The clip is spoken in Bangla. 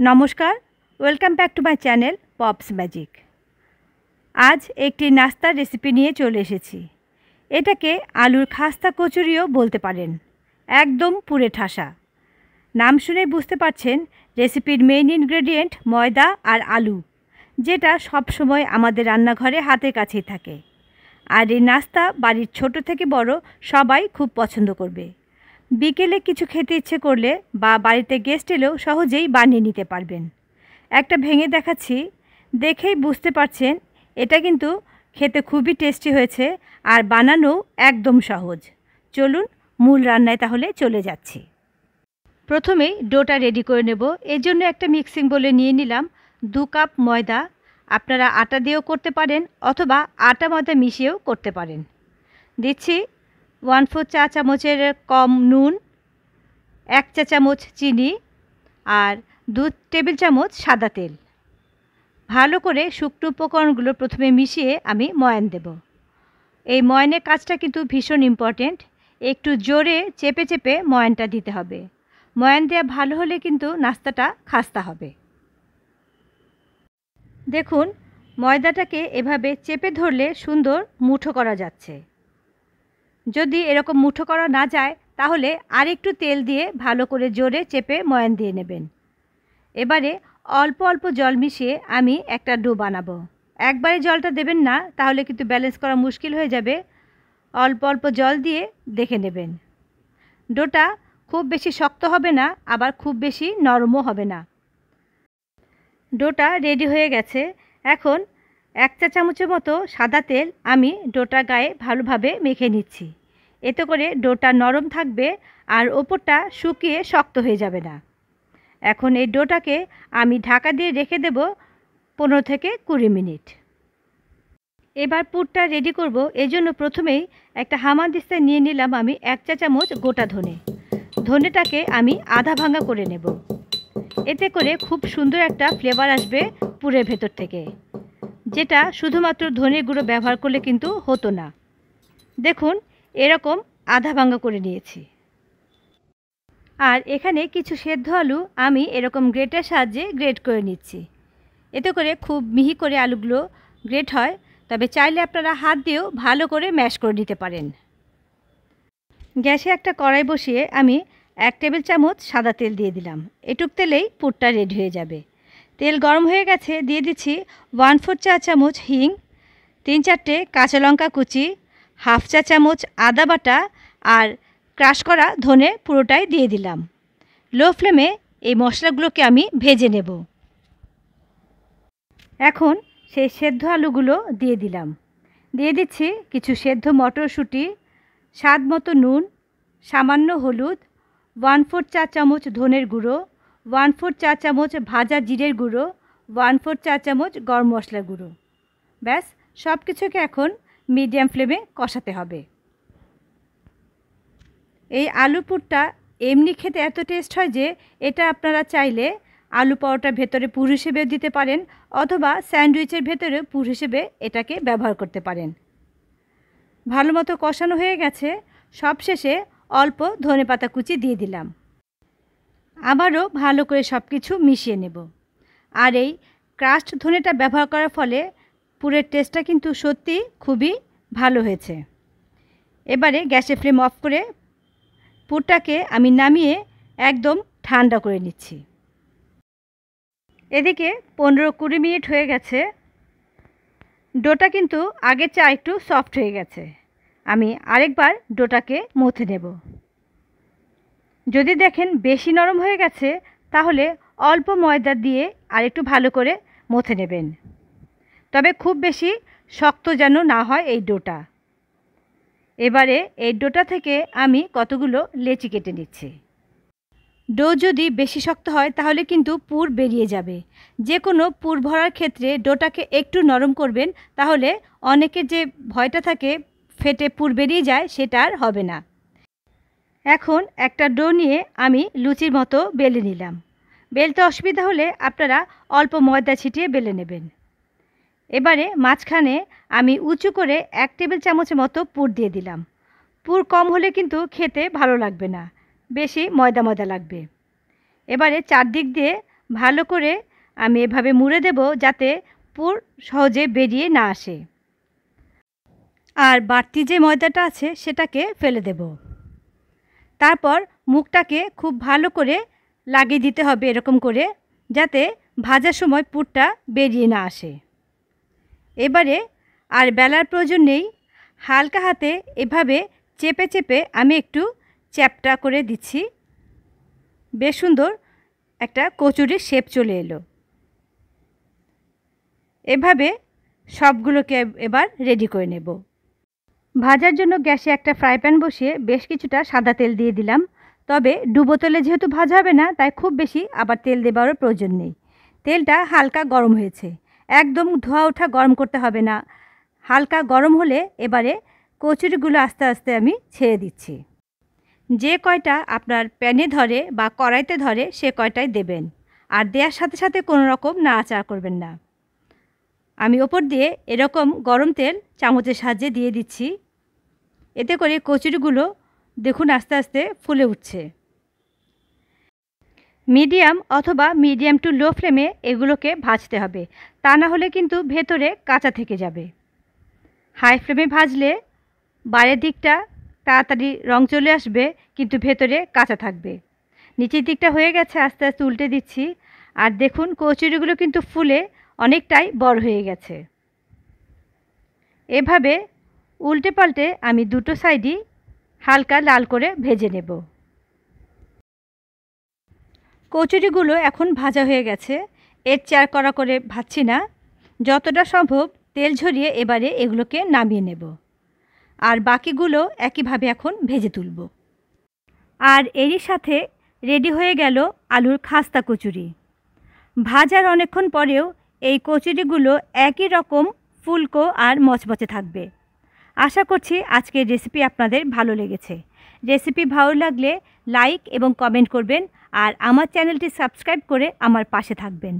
নমস্কার, welcome back to my channel pops magic. আজ একটি নাস্তার রেসিপি নিয়ে চলে এসেছি। এটাকে আলুর খাস্তা কচুরিও বলতে পারেন। একদম পুরে ঠাসা। নাম শুনেই বুঝতে পারছেন রেসিপির মেইন ইনগ্রেডিয়েন্ট ময়দা আর আলু, যেটা সবসময় আমাদের রান্নাঘরে হাতের কাছেই থাকে। আর এই নাস্তা বাড়ির ছোট থেকে বড় সবাই খুব পছন্দ করবে। বিকেলে কিছু খেতে ইচ্ছে করলে বা বাড়িতে গেস্ট এলেও সহজেই বানিয়ে নিতে পারবেন। একটা ভেঙে দেখাচ্ছি, দেখেই বুঝতে পারছেন এটা কিন্তু খেতে খুবই টেস্টি হয়েছে আর বানানো একদম সহজ। চলুন মূল রান্নায় তাহলে চলে যাচ্ছি। প্রথমেই ডোটা রেডি করে নেব। এর জন্য একটা মিক্সিং বোলে নিয়ে নিলাম 2 কাপ ময়দা। আপনারা আটা দিয়েও করতে পারেন অথবা আটা ময়দা মিশিয়েও করতে পারেন। দিচ্ছি 1/4 চা চামচের কম নুন, 1 চা চামচ চিনি আর 2 টেবিল চামচ সাদা তেল। ভালো করে শুকনো উপকরণগুলো প্রথমে মিশিয়ে আমি ময়ান দেব। এই ময়ানের কাজটা কিন্তু ভীষণ ইম্পর্টেন্ট। একটু জোরে চেপে চেপে ময়ানটা দিতে হবে। ময়ান দেওয়া ভালো হলে কিন্তু নাস্তাটা খাস্তা হবে। দেখুন, ময়দাটাকে এভাবে চেপে ধরলে সুন্দর মুঠো করা যাচ্ছে। যদি এরকম মুঠো করা না যায় তাহলে আরেকটু তেল দিয়ে ভালো করে জোরে চেপে ময়ান দিয়ে নেবেন। এবারে অল্প অল্প জল মিশিয়ে আমি একটা ডো বানাবো। একবারে জলটা দেবেন না, তাহলে কিন্তু ব্যালেন্স করা মুশকিল হয়ে যাবে। অল্প অল্প জল দিয়ে দেখে নেবেন। ডোটা খুব বেশি শক্ত হবে না, আবার খুব বেশি নরমও হবে না। ডোটা রেডি হয়ে গেছে। এখন 1 চা চামচের মতো সাদা তেল আমি ডোটা গায়ে ভালোভাবে মেখে নিচ্ছি। এতে করে ডোটা নরম থাকবে আর ওপরটা শুকিয়ে শক্ত হয়ে যাবে না। এখন এই ডোটাকে আমি ঢাকা দিয়ে রেখে দেব 15 থেকে 20 মিনিট। এবার পুরটা রেডি করব। এজন্য প্রথমেই একটা হামানদিস্তায় নিয়ে নিলাম আমি 1 চা চামচ গোটা ধনে। ধনেটাকে আমি আধা ভাঙা করে নেব। এতে করে খুব সুন্দর একটা ফ্লেভার আসবে পুরের ভেতর থেকে, যেটা শুধুমাত্র ধনের গুঁড়ো ব্যবহার করলে কিন্তু হতো না। দেখুন, এরকম আধা ভাঙা করে নিয়েছি। আর এখানে কিছু সেদ্ধ আলু আমি এরকম গ্রেটার সাহায্যে গ্রেট করে নিচ্ছি। এতে করে খুব মিহি করে আলুগুলো গ্রেট হয়। তবে চাইলে আপনারা হাত দিয়েও ভালো করে ম্যাশ করে নিতে পারেন। গ্যাসে একটা কড়াই বসিয়ে আমি 1 টেবিল চামচ সাদা তেল দিয়ে দিলাম। এটুক তেলেই পুরটা রেডি হয়ে যাবে। তেল গরম হয়ে গেছে, দিয়ে দিচ্ছি 1/4 চা চামচ হিং, 3-4টে কাঁচা লঙ্কা কুচি, 1/2 চা চামচ আদা বাটা আর ক্রাশ করা ধনে পুরোটাই দিয়ে দিলাম। লো ফ্লেমে এই মশলাগুলোকে আমি ভেজে নেব। এখন সেই সেদ্ধ আলুগুলো দিয়ে দিলাম। দিয়ে দিচ্ছি কিছু সেদ্ধ মটরশুঁটি, স্বাদ মতো নুন, সামান্য হলুদ, 1/4 চা চামচ ধনের গুঁড়ো, 1/4 চা চামচ ভাজা জিরের গুঁড়ো, 1/4 চা চামচ গরম মশলার গুঁড়ো। ব্যাস, সব কিছুকে এখন মিডিয়াম ফ্লেমে কষাতে হবে। এই আলু পুরটা এমনি খেতে এত টেস্ট হয় যে এটা আপনারা চাইলে আলু পরোটার ভেতরে পুর হিসেবেও দিতে পারেন অথবা স্যান্ডউইচের ভেতরে পুর হিসেবে এটাকে ব্যবহার করতে পারেন। ভালো মতো কষানো হয়ে গেছে। সবশেষে অল্প ধনেপাতা কুচি দিয়ে দিলাম। আবারও ভালো করে সব কিছু মিশিয়ে নেব। আর এই ক্রাশড ধনেটা ব্যবহার করার ফলে পুরের টেস্টটা কিন্তু সত্যি খুবই ভালো হয়েছে। এবারে গ্যাসের ফ্লেম অফ করে পুরটাকে আমি নামিয়ে একদম ঠান্ডা করে নিচ্ছি। এদিকে 15-20 মিনিট হয়ে গেছে। ডোটা কিন্তু আগের চেয়ে একটু সফট হয়ে গেছে। আমি আরেকবার ডোটাকে মথে নেব। যদি দেখেন বেশি নরম হয়ে গেছে তাহলে অল্প ময়দা দিয়ে আরেকটু ভালো করে মথে নেবেন। তবে খুব বেশি শক্ত যেন না হয় এই ডোটা। এবারে এই ডোটা থেকে আমি কতগুলো লেচি কেটে নিচ্ছি। ডো যদি বেশি শক্ত হয় তাহলে কিন্তু পুর বেরিয়ে যাবে। যে কোনো পুর ভরার ক্ষেত্রে ডোটাকে একটু নরম করবেন, তাহলে অনেকের যে ভয়টা থাকে ফেটে পুর বেরিয়ে যায় সেটা আর হবে না। এখন একটা ডো নিয়ে আমি লুচির মতো বেলে নিলাম। বেলতে অসুবিধা হলে আপনারা অল্প ময়দা ছিটিয়ে বেলে নেবেন। এবারে মাঝখানে আমি উঁচু করে 1 টেবিল চামচের মতো পুর দিয়ে দিলাম। পুর কম হলে কিন্তু খেতে ভালো লাগবে না, বেশি ময়দা ময়দা লাগবে। এবারে চারদিক দিয়ে ভালো করে আমি এভাবে মুড়ে দেব যাতে পুর সহজে বেরিয়ে না আসে। আর বাড়তি যে ময়দাটা আছে সেটাকে ফেলে দেব। তারপর মুখটাকে খুব ভালো করে লাগিয়ে দিতে হবে এরকম করে, যাতে ভাজার সময় পুরটা বেরিয়ে না আসে। এবারে আর বেলার প্রয়োজন নেই, হালকা হাতে এভাবে চেপে চেপে আমি একটু চ্যাপ্টা করে দিচ্ছি। বেশ সুন্দর একটা কচুরির শেপ চলে এলো। এভাবে সবগুলোকে এবার রেডি করে নেব। ভাজার জন্য গ্যাসে একটা ফ্রাই প্যান বসিয়ে বেশ কিছুটা সাদা তেল দিয়ে দিলাম। তবে ডুবো তেলে যেহেতু ভাজা হবে না, তাই খুব বেশি আবার তেল দেওয়ারও প্রয়োজন নেই। তেলটা হালকা গরম হয়েছে, একদম ধোয়া ওঠা গরম করতে হবে না। হালকা গরম হলে এবারে কচুরিগুলো আস্তে আস্তে আমি ছেড়ে দিচ্ছি। যে কয়টা আপনার প্যানে ধরে বা কড়াইতে ধরে সে কয়টাই দেবেন, আর দেওয়ার সাথে সাথে কোনো রকম নাড়াচাড়া করবেন না। আমি ওপর দিয়ে এরকম গরম তেল চামচের সাহায্যে দিয়ে দিচ্ছি। এতে করে কচুরিগুলো দেখুন আস্তে আস্তে ফুলে উঠছে। মিডিয়াম অথবা মিডিয়াম টু লো ফ্লেমে এগুলোকে ভাজতে হবে, তা না হলে কিন্তু ভেতরে কাঁচা থেকে যাবে। হাই ফ্লেমে ভাজলে বাইরের দিকটা তাড়াতাড়ি রং চলে আসবে, কিন্তু ভেতরে কাঁচা থাকবে। নিচের দিকটা হয়ে গেছে, আস্তে আস্তে উল্টে দিচ্ছি। আর দেখুন কচুরিগুলো কিন্তু ফুলে অনেকটাই বড় হয়ে গেছে। এভাবে উল্টে পাল্টে আমি দুটো সাইডই হালকা লাল করে ভেজে নেব। কচুরিগুলো এখন ভাজা হয়ে গেছে, এর চার কড়া করে ভাজছি না। যতটা সম্ভব তেল ঝরিয়ে এবারে এগুলোকে নামিয়ে নেব, আর বাকিগুলো একইভাবে এখন ভেজে তুলব। আর এরই সাথে রেডি হয়ে গেল আলুর খাস্তা কচুরি। ভাজার অনেকক্ষণ পরেও এই কচুরিগুলো একই রকম ফুলকো আর মচমচে থাকবে। আশা করছি আজকের রেসিপি আপনাদের ভালো লেগেছে। রেসিপি ভালো লাগলে লাইক এবং কমেন্ট করবেন, আর আমার চ্যানেলটি সাবস্ক্রাইব করে আমার পাশে থাকবেন।